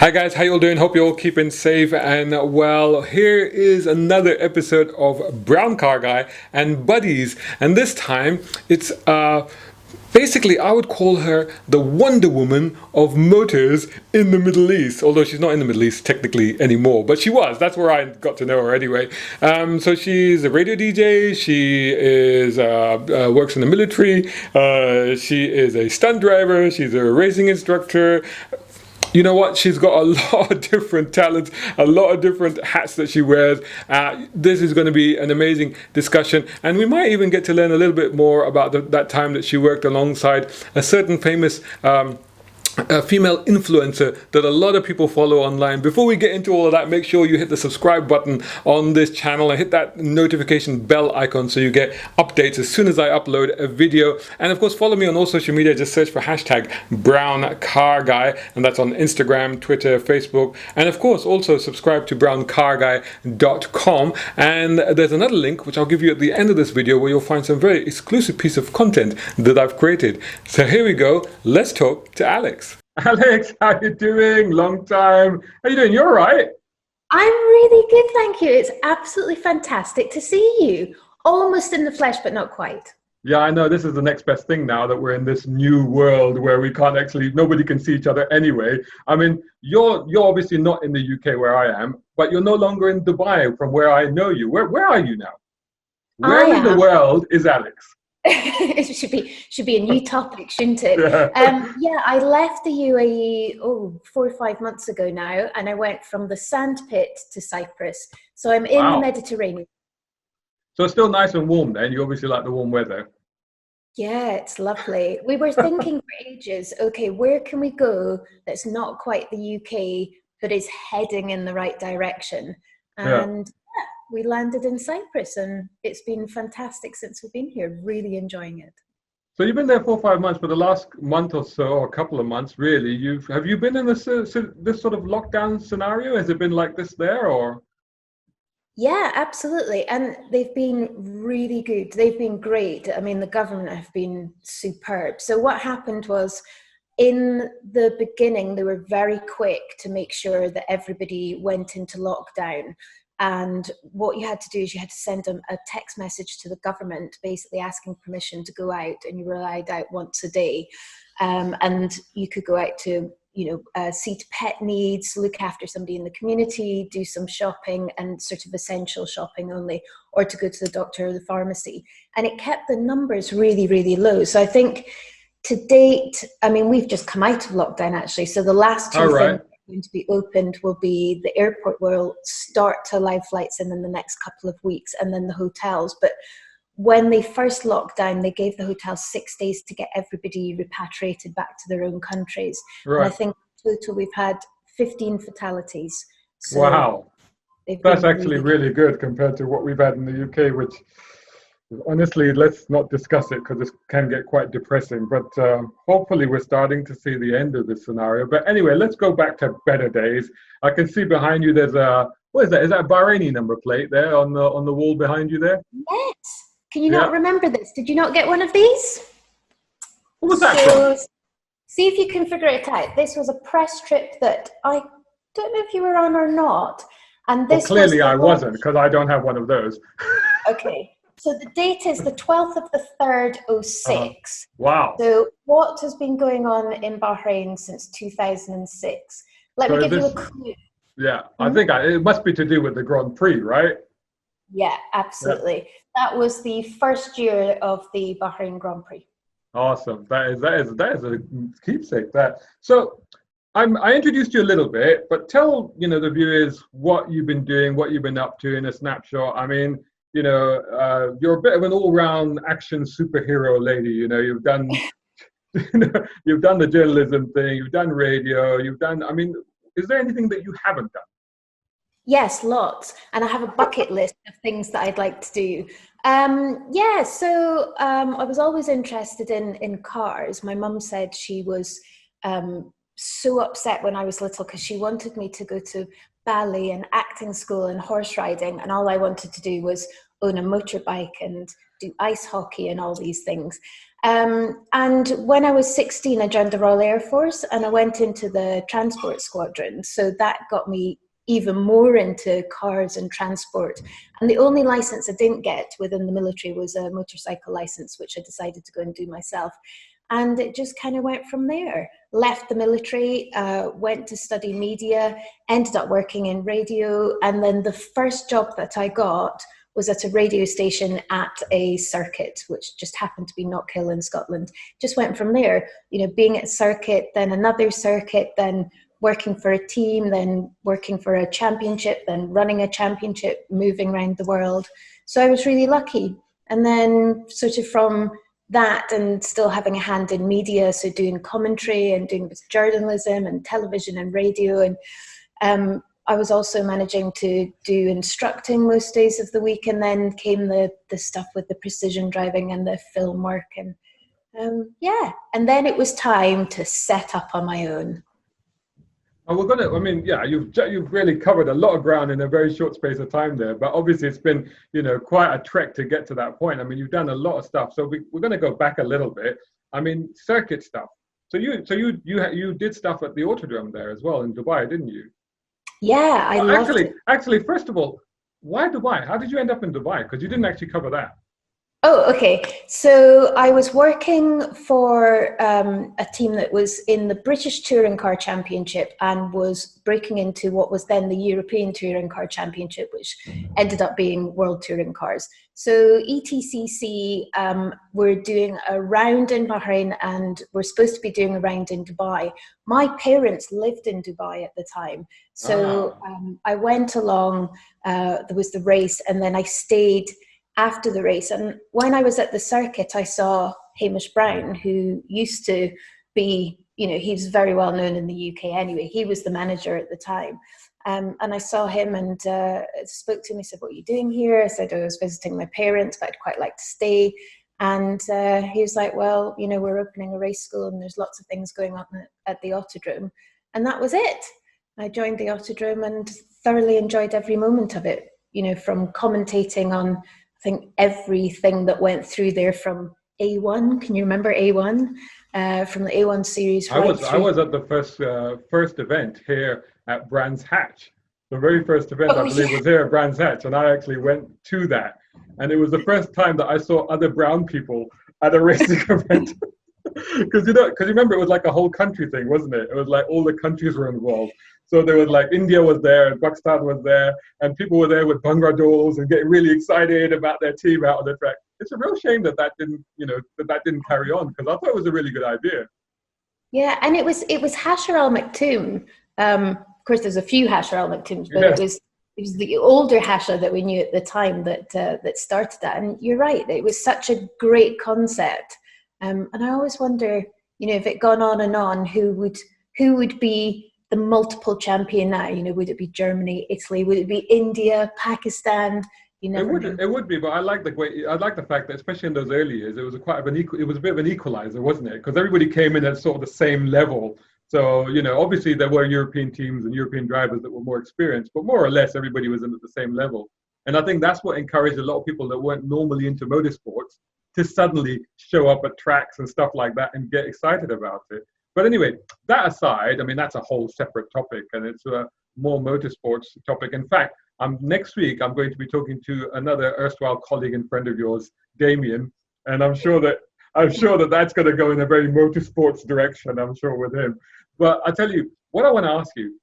Hi guys, how you all doing? Hope you're all keeping safe and well. Here is another episode of Brown Car Guy and Buddies, and this time it's basically I would call her the Wonder Woman of motors in the Middle East. Although she's not in the Middle East technically anymore, but she was. That's where I got to know her anyway. So she's a radio DJ. She is works in the military. She is a stunt driver. She's a racing instructor. You know what? She's got a lot of different talents, a lot of different hats that she wears. This is going to be an amazing discussion, and we might even get to learn a little bit more about that time that she worked alongside a certain famous a female influencer that a lot of people follow online. Before we get into all of that, make sure you hit the subscribe button on this channel and hit that notification bell icon so you get updates as soon as I upload a video. And of course, follow me on all social media. Just search for hashtag Brown Car Guy, and that's on Instagram, Twitter, Facebook, and of course also subscribe to browncarguy.com. And there's another link which I'll give you at the end of this video where you'll find some very exclusive piece of content that I've created. So here we go. Let's talk to Alix. Alix, how you doing? Long time. How you doing? You all right? I'm really good, thank you. It's absolutely fantastic to see you. Almost in the flesh, but not quite. Yeah, I know. This is the next best thing now that we're in this new world where we can't actually, nobody can see each other anyway. I mean, you're obviously not in the UK where I am, but you're no longer in Dubai from where I know you. Where are you now? Where in the world is Alix? It should be a new topic, shouldn't it? Yeah, I left the UAE 4 or 5 months ago now, and I went from the sandpit to Cyprus. So I'm in the Mediterranean. So it's still nice and warm then. You obviously like the warm weather. Yeah, it's lovely. We were thinking for ages, okay, where can we go that's not quite the UK, but is heading in the right direction? And we landed in Cyprus, and it's been fantastic since we've been here. Really enjoying it. So you've been there 4 or 5 months, but the last month or so, or a couple of months, really, have you been in this sort of lockdown scenario? Has it been like this there, or? Yeah, absolutely. And they've been really good. They've been great. I mean, the government have been superb. So what happened was, in the beginning, they were very quick to make sure that everybody went into lockdown. And what you had to do is you had to send them a text message to the government, basically asking permission to go out, and you were allowed out once a day. And you could go out to, see to pet needs, look after somebody in the community, do some shopping and sort of essential shopping only, or to go to the doctor or the pharmacy. And it kept the numbers really, really low. So I think to date, I mean, we've just come out of lockdown actually. So the last two things going to be opened will be the airport will start to allow flights in the next couple of weeks, and then the hotels. But when they first locked down, they gave the hotels 6 days to get everybody repatriated back to their own countries. And I think in total we've had 15 fatalities. So wow, that's actually really good compared to what we've had in the UK, which honestly, let's not discuss it because this can get quite depressing, but hopefully we're starting to see the end of this scenario. But anyway, let's go back to better days. I can see behind you there's what is that? Is that a Bahraini number plate there on the wall behind you there? Yes. Can you not remember this? Did you not get one of these? What was that from? See if you can figure it out. This was a press trip that I don't know if you were on or not. And this clearly I wasn't, because I don't have one of those. Okay. So the date is the 12th of the 3rd, 06. Wow. So what has been going on in Bahrain since 2006? Let me give you a clue. Yeah, I think it must be to do with the Grand Prix, right? Yeah, absolutely. Yeah. That was the first year of the Bahrain Grand Prix. Awesome. That is a keepsake. So I introduced you a little bit, but tell the viewers what you've been doing, what you've been up to in a snapshot. I mean, you're a bit of an all-round action superhero lady. You've done, you've done the journalism thing, you've done radio, I mean, is there anything that you haven't done? Yes, lots. And I have a bucket list of things that I'd like to do. So I was always interested in cars. My mum said she was so upset when I was little because she wanted me to go to ballet and acting school and horse riding, and all I wanted to do was own a motorbike and do ice hockey and all these things. And when I was 16, I joined the Royal Air Force and I went into the transport squadron. So that got me even more into cars and transport. And the only license I didn't get within the military was a motorcycle license, which I decided to go and do myself. And it just kind of went from there. Left the military, went to study media, ended up working in radio. And then the first job that I got was at a radio station at a circuit, which just happened to be Knockhill in Scotland. Just went from there, being at circuit, then another circuit, then working for a team, then working for a championship, then running a championship, moving around the world. So I was really lucky. And then sort of from that and still having a hand in media, so doing commentary and doing journalism and television and radio. And I was also managing to do instructing most days of the week. And then came the stuff with the precision driving and the film work. And and then it was time to set up on my own. And you've really covered a lot of ground in a very short space of time there. But obviously, it's been, quite a trek to get to that point. I mean, you've done a lot of stuff. So we're going to go back a little bit. I mean, circuit stuff. So you did stuff at the Autodrome there as well in Dubai, didn't you? Yeah, I loved it. Actually, first of all, why Dubai? How did you end up in Dubai? Because you didn't actually cover that. Oh, okay. So I was working for a team that was in the British Touring Car Championship and was breaking into what was then the European Touring Car Championship, which ended up being World Touring Cars. So ETCC were doing a round in Bahrain and we're supposed to be doing a round in Dubai. My parents lived in Dubai at the time. So I went along, there was the race, and then I stayed after the race. And when I was at the circuit, I saw Hamish Brown, who used to be, he's very well known in the UK anyway. He was the manager at the time. And I saw him and spoke to him. He said, "What are you doing here?" I said, "I was visiting my parents, but I'd quite like to stay." And he was like, "Well, we're opening a race school and there's lots of things going on at the Autodrome." And that was it. I joined the Autodrome and thoroughly enjoyed every moment of it, from commentating on, I think, everything that went through there from A1. Can you remember A1? From the A1 series. I was at the first event here at Brands Hatch. The very first event, I believe, was here at Brands Hatch, and I actually went to that. And it was the first time that I saw other brown people at a racing event. Because you remember, it was like a whole country thing, wasn't it? It was like all the countries were involved. So there was like India was there and Pakistan was there, and people were there with Bhangra dolls and getting really excited about their team out on the track. It's a real shame that that didn't carry on, because I thought it was a really good idea. Yeah, and it was Hasher Al Maktoum. Of course, there's a few Hasher Al Maktooms, but it was the older Hasher that we knew at the time that started that. And you're right, it was such a great concept. And I always wonder, if it gone on and on, who would be the multiple champion now? Would it be Germany, Italy? Would it be India, Pakistan? It would be, but I like the fact that, especially in those early years, it was it was a bit of an equalizer, wasn't it? Because everybody came in at sort of the same level. So obviously there were European teams and European drivers that were more experienced, but more or less everybody was in at the same level. And I think that's what encouraged a lot of people that weren't normally into motorsports to suddenly show up at tracks and stuff like that and get excited about it. But anyway, that aside, I mean, that's a whole separate topic, and it's a more motorsports topic. In fact, next week, I'm going to be talking to another erstwhile colleague and friend of yours, Damien, and I'm sure that that's going to go in a very motorsports direction, I'm sure, with him. But I tell you, what I want to ask you,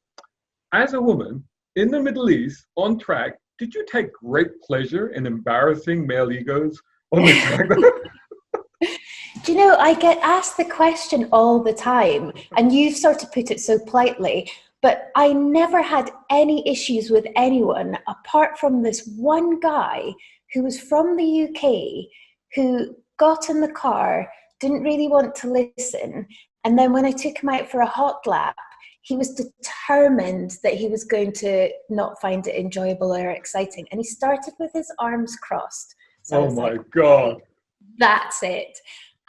as a woman in the Middle East on track, did you take great pleasure in embarrassing male egos on the track? Do you know, I get asked the question all the time, and you've sort of put it so politely, but I never had any issues with anyone apart from this one guy who was from the UK who got in the car, didn't really want to listen, and then when I took him out for a hot lap, he was determined that he was going to not find it enjoyable or exciting, and he started with his arms crossed. So oh my God. That's it.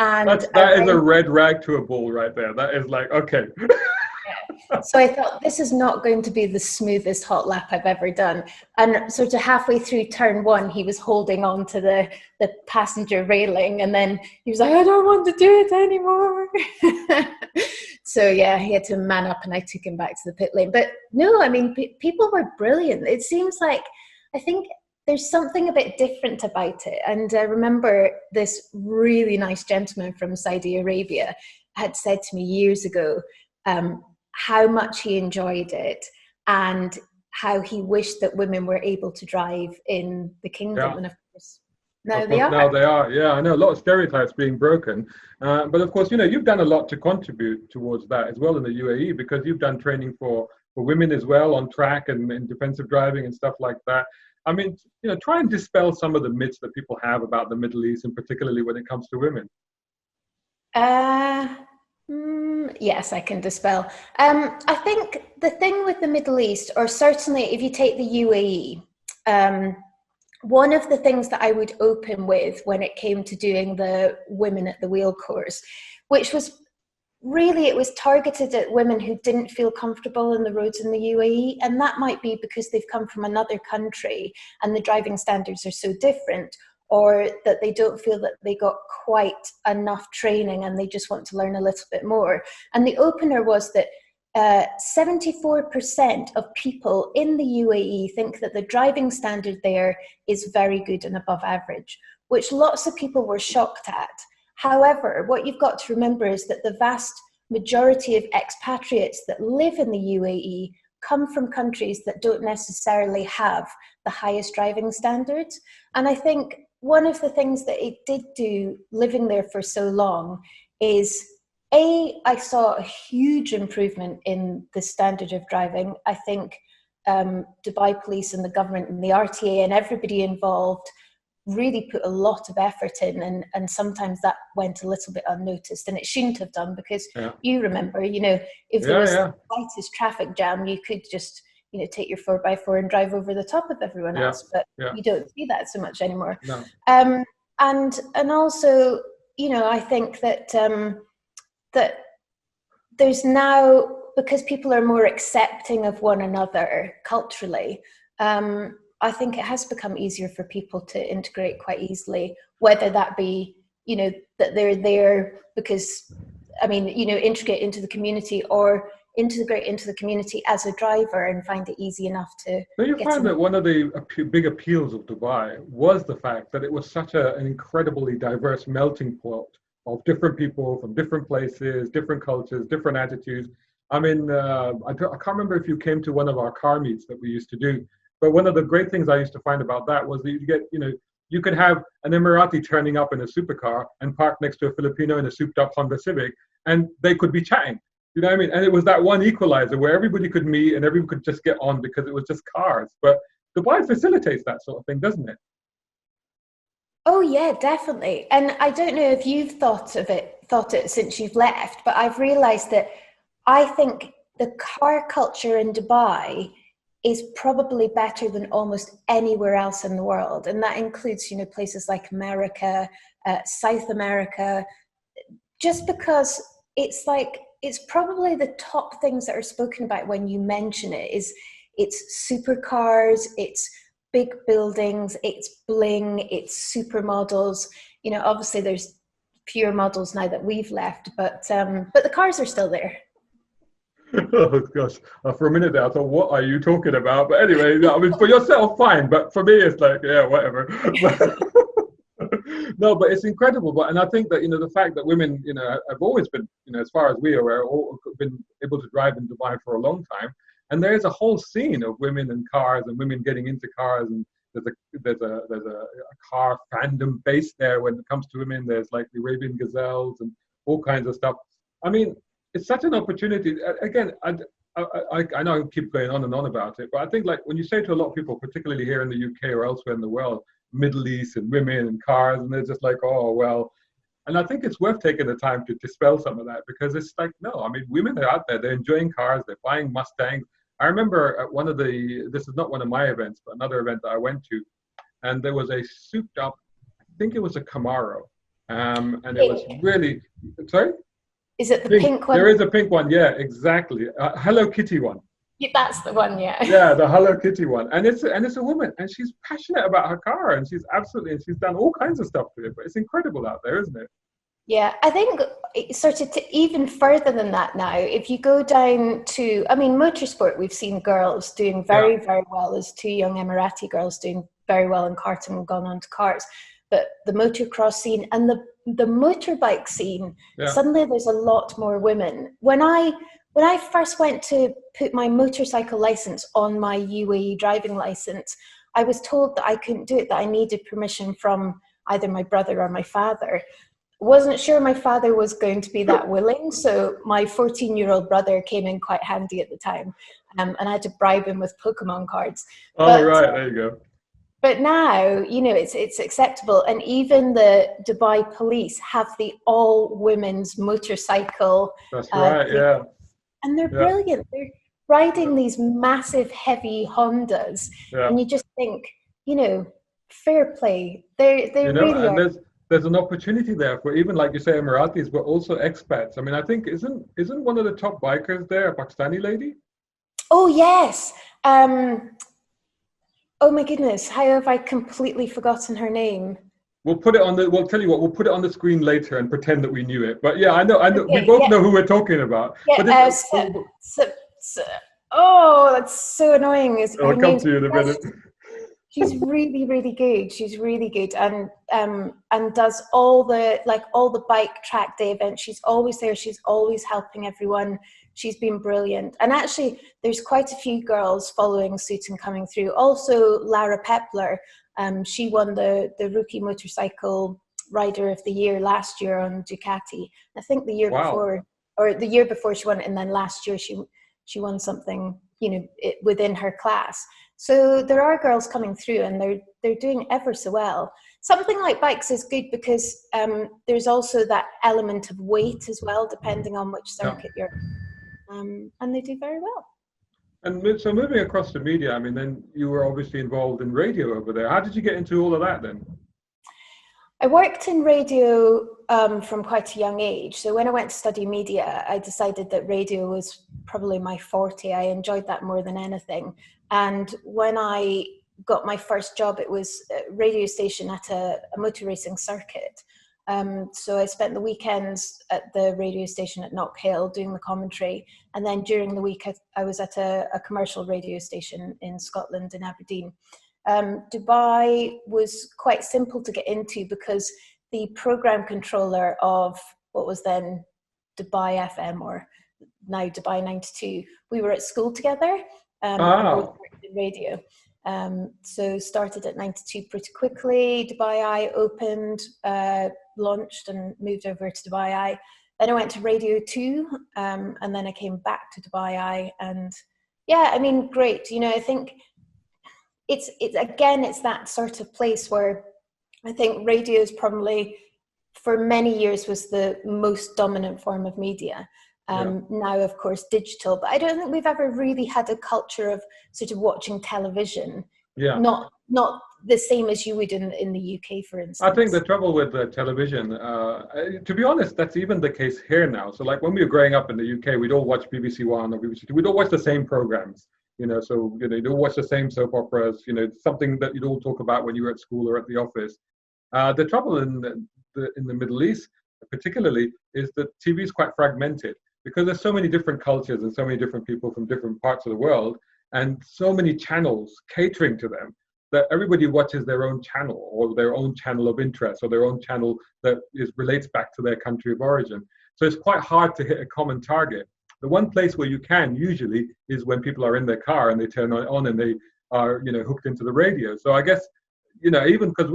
And that is a red rag to a bull right there. That is like, okay. So I thought, this is not going to be the smoothest hot lap I've ever done. And sort of halfway through turn one, he was holding on to the passenger railing, and then he was like, I don't want to do it anymore. So yeah, he had to man up, and I took him back to the pit lane. But no, I mean, people were brilliant. It seems like, I think there's something a bit different about it. And I remember this really nice gentleman from Saudi Arabia had said to me years ago, how much he enjoyed it and how he wished that women were able to drive in the kingdom. Yeah. And of course, now Of they course, now are. they are. Yeah, I know, a lot of stereotypes being broken. But of course, you've done a lot to contribute towards that as well in the UAE, because you've done training for women as well on track and in defensive driving and stuff like that. I mean, try and dispel some of the myths that people have about the Middle East, and particularly when it comes to women. Yes, I can dispel. I think the thing with the Middle East, or certainly if you take the UAE, one of the things that I would open with when it came to doing the women at the wheel course, which was really, it was targeted at women who didn't feel comfortable in the roads in the UAE. And that might be because they've come from another country and the driving standards are so different, or that they don't feel that they got quite enough training and they just want to learn a little bit more. And the opener was that 74% of people in the UAE think that the driving standard there is very good and above average, which lots of people were shocked at. However, what you've got to remember is that the vast majority of expatriates that live in the UAE come from countries that don't necessarily have the highest driving standards. And I think one of the things that it did do living there for so long is, I saw a huge improvement in the standard of driving. I think Dubai Police and the government and the RTA and everybody involved really put a lot of effort in, and sometimes that went a little bit unnoticed, and it shouldn't have done, because you remember, if there was the slightest traffic jam, you could just take your 4x4 and drive over the top of everyone else, but you don't see that so much anymore. No. And also, I think that that there's now, because people are more accepting of one another culturally, I think it has become easier for people to integrate quite easily, whether that be, that they're there because, integrate into the community, or integrate into the community as a driver and find it easy enough to. So you find that one of the big appeals of Dubai was the fact that it was such an incredibly diverse melting pot of different people from different places, different cultures, different attitudes. I mean, I can't remember if you came to one of our car meets that we used to do, but one of the great things I used to find about that was that you get, you could have an Emirati turning up in a supercar and park next to a Filipino in a souped-up Honda Civic, and they could be chatting. You know what I mean? And it was that one equalizer where everybody could meet and everyone could just get on because it was just cars. But Dubai facilitates that sort of thing, doesn't it? Oh yeah, definitely. And I don't know if you've thought it since you've left, but I've realized that I think the car culture in Dubai is probably better than almost anywhere else in the world. And that includes, places like America, South America, just because it's probably the top things that are spoken about when you mention it. It's supercars, it's big buildings, it's bling, it's supermodels. Obviously there's fewer models now that we've left, but the cars are still there. Oh gosh! For a minute there, I thought, "What are you talking about?" But anyway, I mean, for yourself, fine. But for me, it's like, yeah, whatever. No, but it's incredible. And I think that the fact that women, have always been, as far as we are aware, been able to drive in Dubai for a long time. And there is a whole scene of women and cars and women getting into cars, and there's a car fandom base there when it comes to women. There's like the Arabian Gazelles and all kinds of stuff. I mean, it's such an opportunity. Again, I know I keep going on and on about it, but I think like when you say to a lot of people, particularly here in the UK or elsewhere in the world, Middle East and women and cars, and they're just like, oh, well. And I think it's worth taking the time to dispel some of that, because it's like, no, I mean, women are out there, they're enjoying cars, they're buying Mustangs. I remember at this is not one of my events, but another event that I went to, and there was a souped up, I think it was a Camaro, and it was really, sorry? Is it the Pink. pink one? There is a pink one. Yeah, exactly. Hello Kitty one. Yeah, that's the one, yeah. Yeah, the Hello Kitty one, and it's a woman, and she's passionate about her car, and she's done all kinds of stuff to it. But it's incredible out there, isn't it? Yeah, I think sort of even further than that now, if you go down to, I mean, motorsport, we've seen girls doing very, very well. There's two young Emirati girls doing very well in karting and gone on to karts. But the motocross scene and the motorbike scene, suddenly there's a lot more women. When I first went to put my motorcycle license on my UAE driving license, I was told that I couldn't do it, that I needed permission from either my brother or my father. Wasn't sure my father was going to be that willing, so my 14-year-old brother came in quite handy at the time, and I had to bribe him with Pokemon cards. Right, there you go. But now, you know, it's acceptable, and even the Dubai police have the all-women's motorcycle. That's right, yeah. And they're brilliant. They're riding these massive, heavy Hondas, and you just think, you know, fair play. They really are. There's an opportunity there for, even like you say, Emiratis, but also expats. I mean, I think isn't one of the top bikers there a Pakistani lady? Oh yes. Oh my goodness, how have I completely forgotten her name? We'll tell you what, we'll put it on the screen later and pretend that we knew it. But yeah, I know. Okay, we both know who we're talking about. Yeah, but oh, that's so annoying. I'll come to you in a minute. She's really, really good. She's really good, and does all the bike track day events. She's always there. She's always helping everyone. She's been brilliant. And actually, there's quite a few girls following suit and coming through. Also, Lara Pepler. She won the Rookie Motorcycle Rider of the Year last year on Ducati. I think the year before, or the year before she won it, and then last year she won something, you know, within her class. So there are girls coming through, and they're doing ever so well. Something like bikes is good because there's also that element of weight as well, depending on which circuit you're. And they do very well. And so moving across to media, I mean, then you were obviously involved in radio over there. How did you get into all of that then? I worked in radio from quite a young age. So when I went to study media, I decided that radio was probably my forte. I enjoyed that more than anything. And when I got my first job, it was a radio station at a motor racing circuit. So I spent the weekends at the radio station at Knock Hill doing the commentary. And then during the week, I was at a commercial radio station in Scotland, in Aberdeen. Dubai was quite simple to get into because the program controller of what was then Dubai FM, or now Dubai 92, we were at school together. Both worked in radio. So started at 92 pretty quickly. Dubaieye opened, launched and moved over to Dubaieye. Then I went to Radio 2, and then I came back to Dubaieye. And yeah, I mean, great. You know, I think it's that sort of place where I think radio is probably, for many years, was the most dominant form of media. Now, of course, digital, but I don't think we've ever really had a culture of sort of watching television. Not the same as you would in the UK, for instance. I think the trouble with television, to be honest, that's even the case here now. So like when we were growing up in the UK, we'd all watch BBC One or BBC Two. We'd all watch the same programs, you know, so, you know, you'd all watch the same soap operas, you know, something that you'd all talk about when you were at school or at the office. The trouble in the Middle East, particularly, is that TV is quite fragmented, because there's so many different cultures and so many different people from different parts of the world, and so many channels catering to them, that everybody watches their own channel or their own channel of interest or their own channel that relates back to their country of origin. So it's quite hard to hit a common target. The one place where you can usually is when people are in their car and they turn on and they are, you know, hooked into the radio. So I guess, you know, even because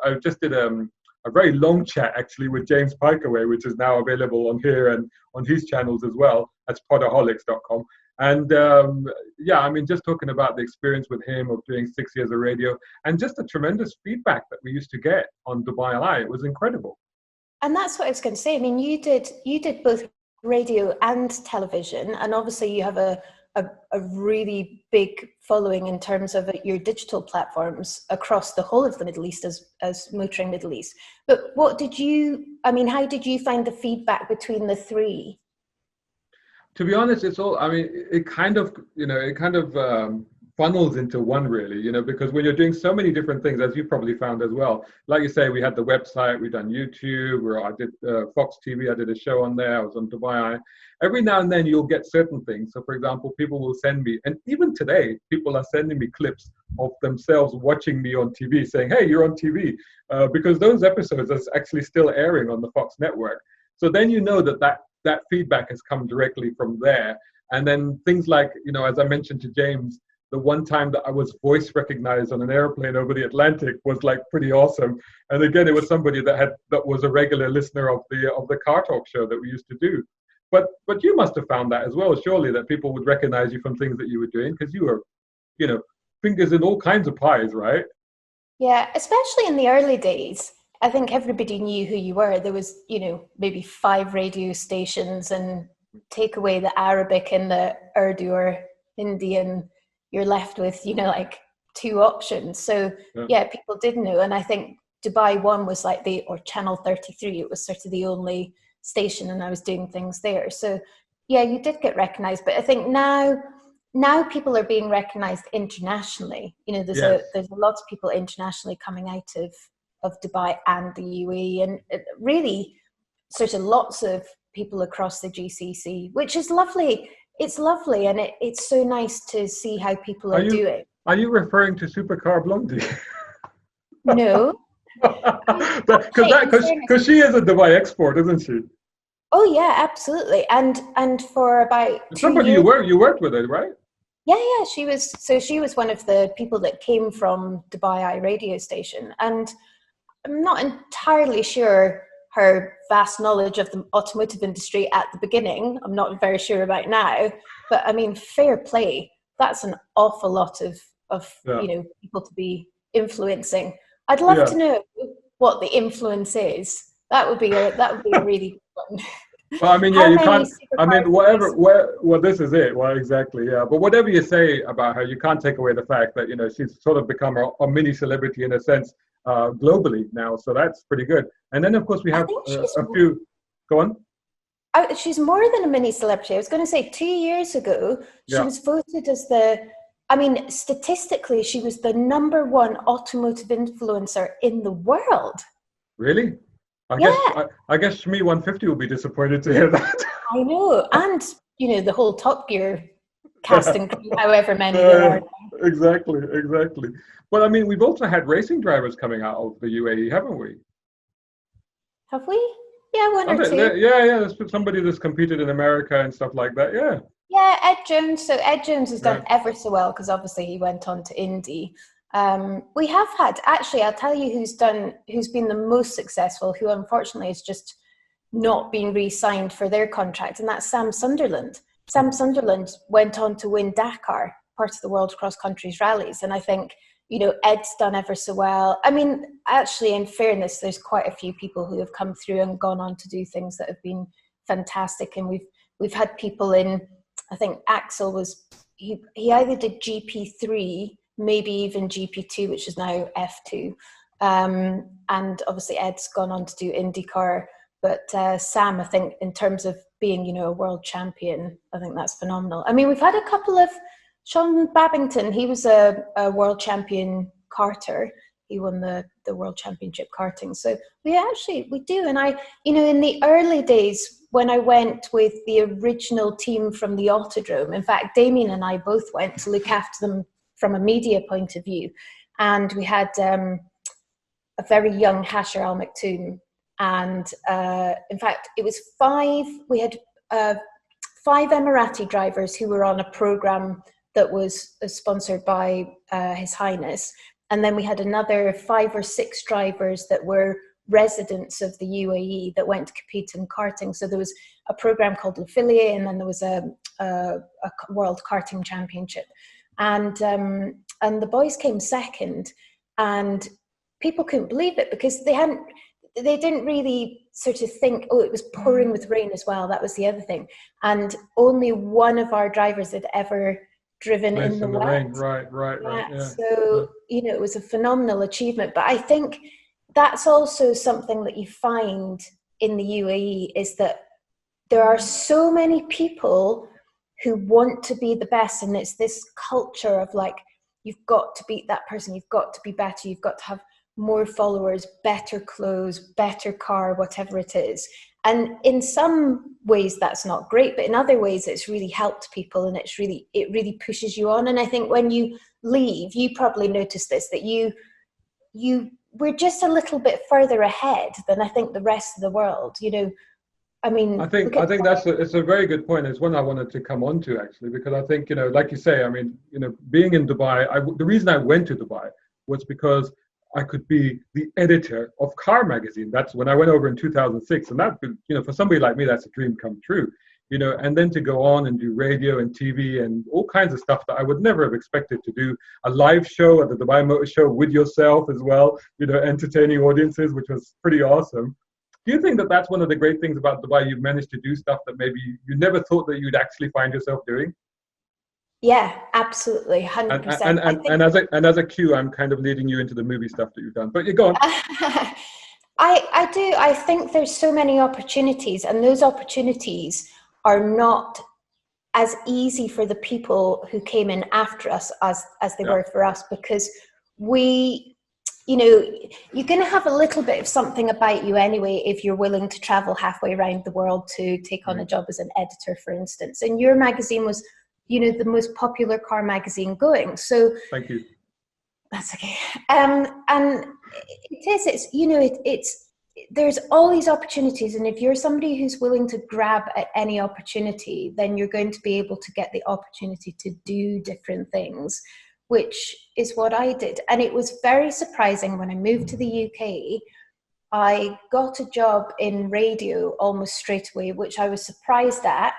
I just did a very long chat actually with James Pikeway, which is now available on here and on his channels as well. That's podaholiks.com. And yeah, I mean, just talking about the experience with him of doing 6 years of radio and just the tremendous feedback that we used to get on dubaieye, it was incredible. And that's what I was going to say. I mean, you did both radio and television, and obviously you have a a really big following in terms of your digital platforms across the whole of the Middle East as Motoring Middle East. But how did you find the feedback between the three? To be honest, it's all, I mean, it kind of, funnels into one really, because when you're doing so many different things, as you probably found as well, like you say, we had the website, we've done YouTube, where I did Fox TV, I did a show on there, I was on Dubaieye. Every now and then you'll get certain things. So for example, people will send me, and even today, people are sending me clips of themselves watching me on TV saying, hey, you're on TV, because those episodes are actually still airing on the Fox network. So then that feedback has come directly from there. And then things like, as I mentioned to James, the one time that I was voice recognized on an airplane over the Atlantic was like pretty awesome. And again, it was somebody that was a regular listener of the Car Talk show that we used to do. But you must have found that as well, surely, that people would recognize you from things that you were doing, because you were, fingers in all kinds of pies, right? Yeah, especially in the early days. I think everybody knew who you were. There was, maybe 5 radio stations, and take away the Arabic and the Urdu or Indian, you're left with, like 2 options. So yeah, people did know. And I think Dubai 1 was like or Channel 33, it was sort of the only station, and I was doing things there. So yeah, you did get recognized. But I think now people are being recognized internationally. There's a lot of people internationally coming out of Dubai and the UAE, and really sort of lots of people across the GCC, which is lovely. It's lovely, and it's so nice to see how people are doing. Are you referring to Supercar Blondie? No. Because she is a Dubai export, isn't she? Oh yeah, absolutely. And for about 2 somebody years, you worked with it, right? Yeah, she was one of the people that came from Dubaieye radio station, and I'm not entirely sure her vast knowledge of the automotive industry at the beginning. I'm not very sure about now, but I mean, fair play. That's an awful lot of people to be influencing. I'd love to know what the influence is. That would be a really good one. Well, I mean, yeah, you can't. I mean, well, this is it. Well, exactly, yeah. But whatever you say about her, you can't take away the fact that she's sort of become a mini celebrity in a sense globally now. So that's pretty good. And then, of course, we have a few. Go on. She's more than a mini celebrity. I was going to say 2 years ago, she was voted as statistically, she was the #1 automotive influencer in the world. Really? I guess Shmi 150 will be disappointed to hear that. I know. And, the whole Top Gear casting, however many there are. Exactly. Well, I mean, we've also had racing drivers coming out of the UAE, haven't we? Have we? Yeah, one or two. Yeah. There's somebody that's competed in America and stuff like that, yeah. Yeah, Ed Jones. So Ed Jones has done ever so well, because obviously he went on to Indy. We have had, actually, I'll tell you who's been the most successful, who unfortunately has just not been re-signed for their contract, and that's Sam Sunderland. Sam Sunderland went on to win Dakar, part of the World Cross Countries rallies, and I think, Ed's done ever so well. I mean, actually, in fairness, there's quite a few people who have come through and gone on to do things that have been fantastic, and we've had people in, I think Axel he either did GP3, maybe even GP2, which is now F2. And obviously Ed's gone on to do IndyCar. But Sam, I think, in terms of being, a world champion, I think that's phenomenal. I mean, we've had a couple of, Sean Babington, he was a world champion karter. He won the world championship karting. So we do. And in the early days, when I went with the original team from the Autodrome, in fact, Damien and I both went to look after them from a media point of view. And we had a very young Hasher Al Maktoum. And in fact, it was 5, we had 5 Emirati drivers who were on a program that was sponsored by His Highness. And then we had another 5 or 6 drivers that were residents of the UAE that went to compete in karting. So there was a program called L'Affilié, and then there was a World Karting Championship. And the boys came second, and people couldn't believe it, because they didn't really sort of think, oh, it was pouring with rain as well. That was the other thing. And only one of our drivers had ever driven in the wet. Rain. Right. Yeah. So, you know, it was a phenomenal achievement. But I think that's also something that you find in the UAE, is that there are so many people who want to be the best. And it's this culture of like, you've got to beat that person. You've got to be better. You've got to have more followers, better clothes, better car, whatever it is. And in some ways that's not great, but in other ways it's really helped people, and it really pushes you on. And I think when you leave, you probably notice this, that we're just a little bit further ahead than I think the rest of the world, you know. I mean, I think it's a very good point. It's one I wanted to come on to, actually, because I think, you know, like you say, I mean, you know, being in Dubai, the reason I went to Dubai was because I could be the editor of Car Magazine. That's when I went over in 2006. And that, you know, for somebody like me, that's a dream come true, you know, and then to go on and do radio and TV and all kinds of stuff that I would never have expected to do. A live show at the Dubai Motor Show with yourself as well, you know, entertaining audiences, which was pretty awesome. Do you think that that's one of the great things about Dubai? You've managed to do stuff that maybe you never thought that you'd actually find yourself doing? Yeah, absolutely, 100%. And as a cue, I'm kind of leading you into the movie stuff that you've done. But you go on. I do. I think there's so many opportunities, and those opportunities are not as easy for the people who came in after us as they were for us, because we, you know, you're going to have a little bit of something about you anyway if you're willing to travel halfway around the world to take on a job as an editor, for instance. And your magazine was, you know, the most popular car magazine going. So thank you. That's okay. And it's, you know, there's all these opportunities. And if you're somebody who's willing to grab at any opportunity, then you're going to be able to get the opportunity to do different things, which is what I did. And it was very surprising when I moved to the UK. I got a job in radio almost straight away, which I was surprised at,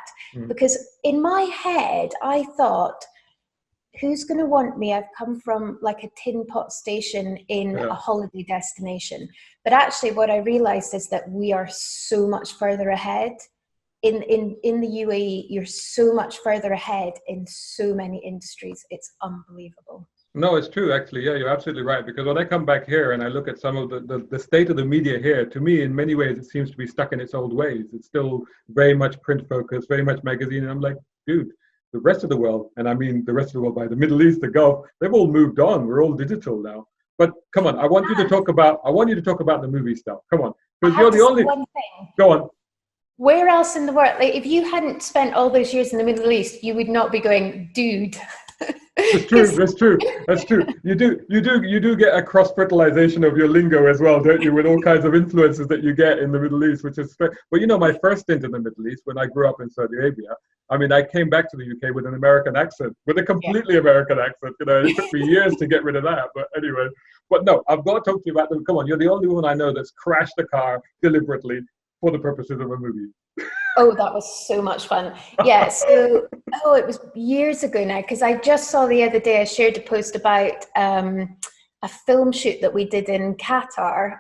because in my head, I thought, who's going to want me? I've come from like a tin pot station in a holiday destination. But actually what I realized is that we are so much further ahead. In the UAE, you're so much further ahead in so many industries. It's unbelievable. No, it's true, actually. Yeah, you're absolutely right. Because when I come back here and I look at some of the state of the media here, to me, in many ways, it seems to be stuck in its old ways. It's still very much print focused, very much magazine. And I'm like, dude, the rest of the world, and I mean the rest of the world by the Middle East, the Gulf, they've all moved on. We're all digital now. But come on, I want you to talk about the movie stuff. Come on, because you're the only one thing. Go on. Where else in the world, like if you hadn't spent all those years in the Middle East, you would not be going, dude. That's true. You do get a cross-fertilization of your lingo as well, don't you? With all kinds of influences that you get in the Middle East, which is. But you know, my first stint in the Middle East, when I grew up in Saudi Arabia, I mean, I came back to the UK with an American accent, with a completely American accent. You know, it took me years to get rid of that. But anyway, but no, I've got to talk to you about them. Come on, you're the only one I know that's crashed a car deliberately for the purposes of a movie. Oh, that was so much fun. Yeah, so, it was years ago now, because I just saw the other day, I shared a post about a film shoot that we did in Qatar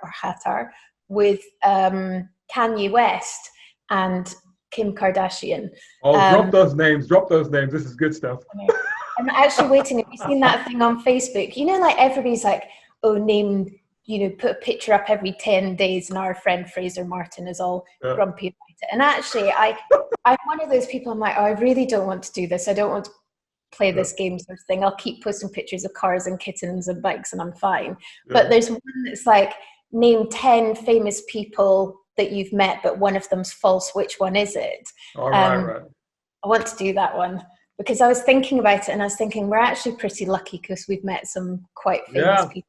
with Kanye West and Kim Kardashian. Oh, drop those names. This is good stuff. I'm actually waiting. Have you seen that thing on Facebook? You know, like everybody's like, oh, name, you know, put a picture up every 10 days, and our friend Fraser Martin is all grumpy about it. And actually, I'm one of those people, I'm like, oh, I really don't want to do this. I don't want to play this game sort of thing. I'll keep posting pictures of cars and kittens and bikes and I'm fine. But there's one that's like, name 10 famous people that you've met, but one of them's false. Which one is it? All right. I want to do that one, because I was thinking about it and I was thinking we're actually pretty lucky because we've met some quite famous people.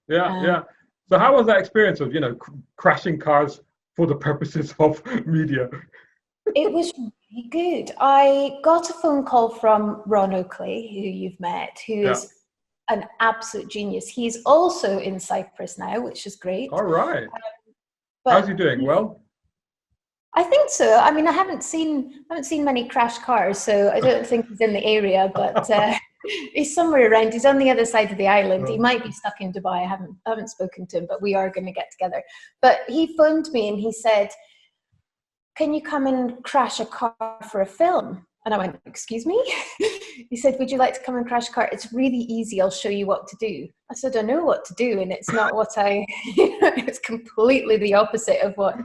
Yeah. So how was that experience of, you know, crashing cars for the purposes of media? It was really good. I got a phone call from Ron Oakley, who you've met, who is an absolute genius. He's also in Cyprus now, which is great. All right. How's he doing? Well? I think so. I mean, I haven't seen many crash cars, so I don't think he's in the area, but He's somewhere around. He's on the other side of the island. He Oh. might be stuck in Dubai. I haven't spoken to him, but we are going to get together. But he phoned me and he said, "Can you come and crash a car for a film?" And I went, "Excuse me?" He said, "Would you like to come and crash a car? It's really easy. I'll show you what to do." I said, "I know what to do, and it's not what I." It's completely the opposite of what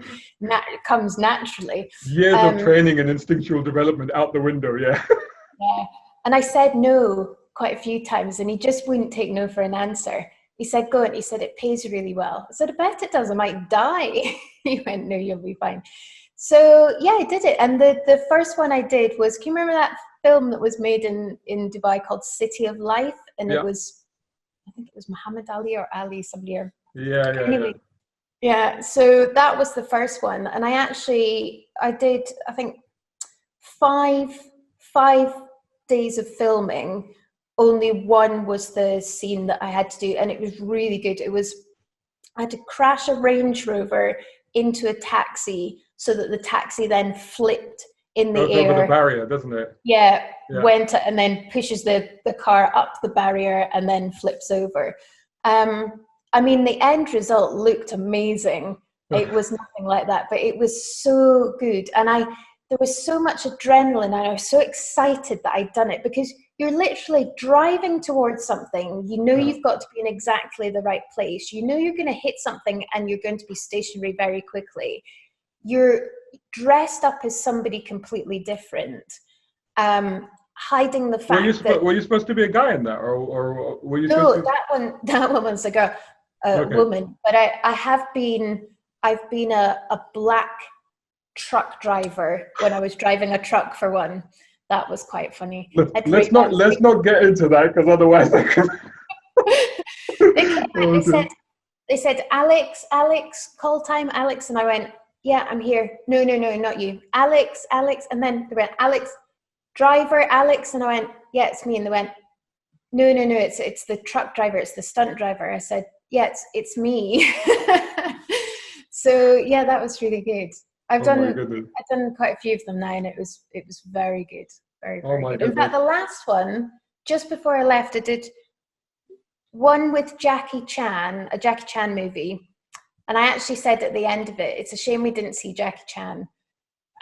comes naturally. Years of training and instinctual development out the window. Yeah. Yeah. And I said no quite a few times, and he just wouldn't take no for an answer. He said, "Go," and he said, "It pays really well." I said, "I bet it does. I might die." He went, "No, you'll be fine." So yeah, I did it. And the first one I did was, can you remember that film that was made in Dubai called City of Life? And it was, I think it was Muhammad Ali or Ali, somebody. Anyway, yeah. So that was the first one. And I did, I think, five days of filming. Only one was the scene that I had to do. And it was really good. I had to crash a Range Rover into a taxi so that the taxi then flipped in the air. Over the barrier, doesn't it? Yeah, went and then pushes the car up the barrier and then flips over. I mean, the end result looked amazing. It was nothing like that, but it was so good. And there was so much adrenaline, and I was so excited that I'd done it, because you're literally driving towards something. You know, you've got to be in exactly the right place. You know, you're going to hit something and you're going to be stationary very quickly. You're dressed up as somebody completely different, hiding the fact were you supposed to be a guy in that, or were you? No, that one was a girl, woman. But I've been a black truck driver when I was driving a truck for one. That was quite funny. Let's not get into that, because otherwise they said, Alex, call time, Alex. And I went, "Yeah, I'm here." No, not you. Alex. And then they went, "Alex, driver, Alex." And I went, "Yeah, it's me." And they went, No, it's the truck driver. It's the stunt driver. I said, "Yeah, it's me." So yeah, that was really good. I've done quite a few of them now, and it was very good. Very good. In fact, the last one, just before I left, I did one with Jackie Chan, a Jackie Chan movie. And I actually said at the end of it, "It's a shame we didn't see Jackie Chan."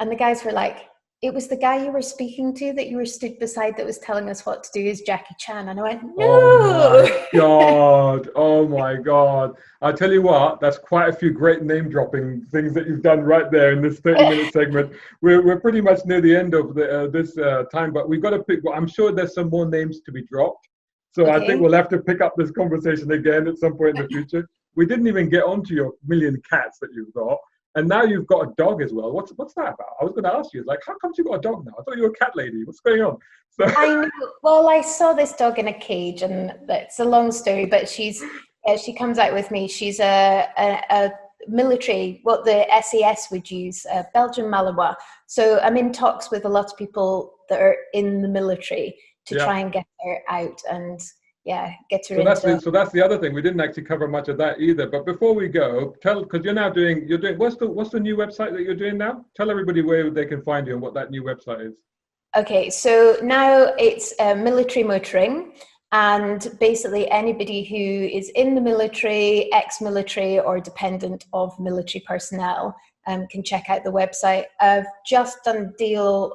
And the guys were like, "It was the guy you were speaking to, that you were stood beside, that was telling us what to do, is Jackie Chan." And I went, "No." Oh my God. I tell you what, that's quite a few great name dropping things that you've done right there in this 30-minute segment. We're pretty much near the end of this time, but we've got to pick. Well, I'm sure there's some more names to be dropped. So I think we'll have to pick up this conversation again at some point in the future. We didn't even get onto your million cats that you've got. And now you've got a dog as well. What's that about? I was going to ask you, like, how come you got a dog now? I thought you were a cat lady. What's going on? So I know. Well, I saw this dog in a cage, and it's a long story, but she comes out with me. She's a military, what the SAS would use, Belgian Malinois. So I'm in talks with a lot of people that are in the military to try and get her out and get her so that's the other thing. We didn't actually cover much of that either. But before we go, because you're doing what's the new website that you're doing now? Tell everybody where they can find you and what that new website is. Okay, so now it's military motoring, and basically anybody who is in the military, ex-military, or dependent of military personnel can check out the website. I've just done a deal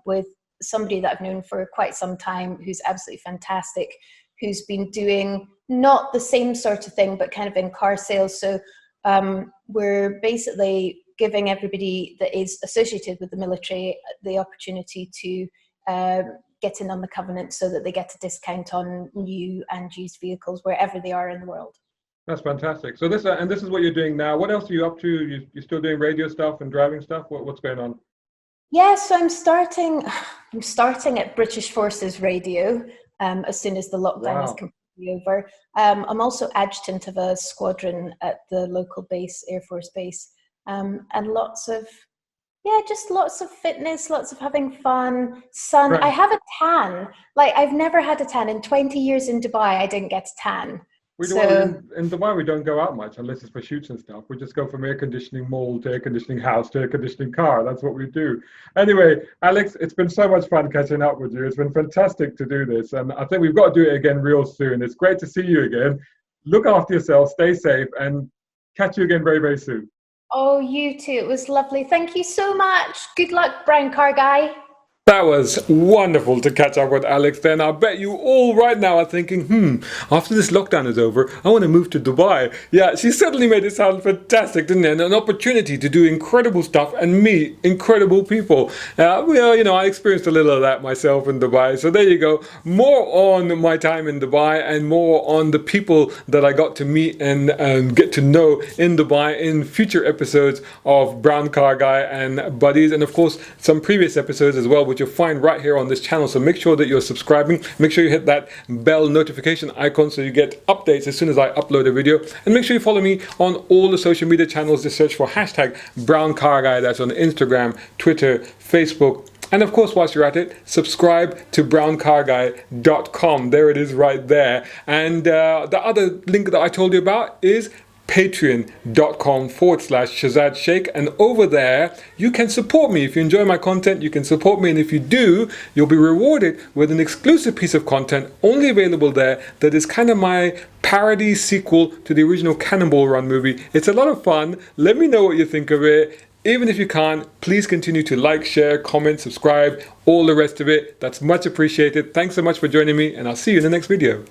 with somebody that I've known for quite some time, who's absolutely fantastic, who's been doing not the same sort of thing, but kind of in car sales. So we're basically giving everybody that is associated with the military the opportunity to get in on the covenant, so that they get a discount on new and used vehicles wherever they are in the world. That's fantastic. So this is what you're doing now. What else are you up to? You're still doing radio stuff and driving stuff? What's going on? Yeah, so I'm starting at British Forces Radio as soon as the lockdown is completely over. I'm also adjutant of a squadron at the local base, Air Force Base, and lots of fitness, lots of having fun. Sun. Right. I have a tan. Like, I've never had a tan. In 20 years in Dubai, I didn't get a tan. In Dubai, we don't go out much unless it's for shoots and stuff. We just go from air conditioning mall to air conditioning house to air conditioning car. That's what we do. Anyway, Alix, it's been so much fun catching up with you. It's been fantastic to do this. And I think we've got to do it again real soon. It's great to see you again. Look after yourself, stay safe, and catch you again very, very soon. Oh, you too. It was lovely. Thank you so much. Good luck, brown car guy. That was wonderful to catch up with Alix then. I bet you all right now are thinking, after this lockdown is over, I want to move to Dubai. Yeah, she certainly made it sound fantastic, didn't it? And an opportunity to do incredible stuff and meet incredible people. Well, you know, I experienced a little of that myself in Dubai. So there you go. More on my time in Dubai and more on the people that I got to meet and get to know in Dubai in future episodes of Brown Car Guy and Buddies. And of course, some previous episodes as well, which you'll find right here on this channel. So make sure that you're subscribing. Make sure you hit that bell notification icon so you get updates as soon as I upload a video. And make sure you follow me on all the social media channels. Just search for hashtag Brown Car Guy. That's on Instagram, Twitter, Facebook. And of course, whilst you're at it, subscribe to browncarguy.com. There it is right there. And the other link that I told you about is patreon.com/Shazad Sheikh, and over there you can support me. If you enjoy my content, you can support me, and if you do, you'll be rewarded with an exclusive piece of content only available there that is kind of my parody sequel to the original Cannonball Run movie. It's a lot of fun. Let me know what you think of it. Even if you can't, please continue to like, share, comment, subscribe, all the rest of it. That's much appreciated. Thanks so much for joining me, and I'll see you in the next video.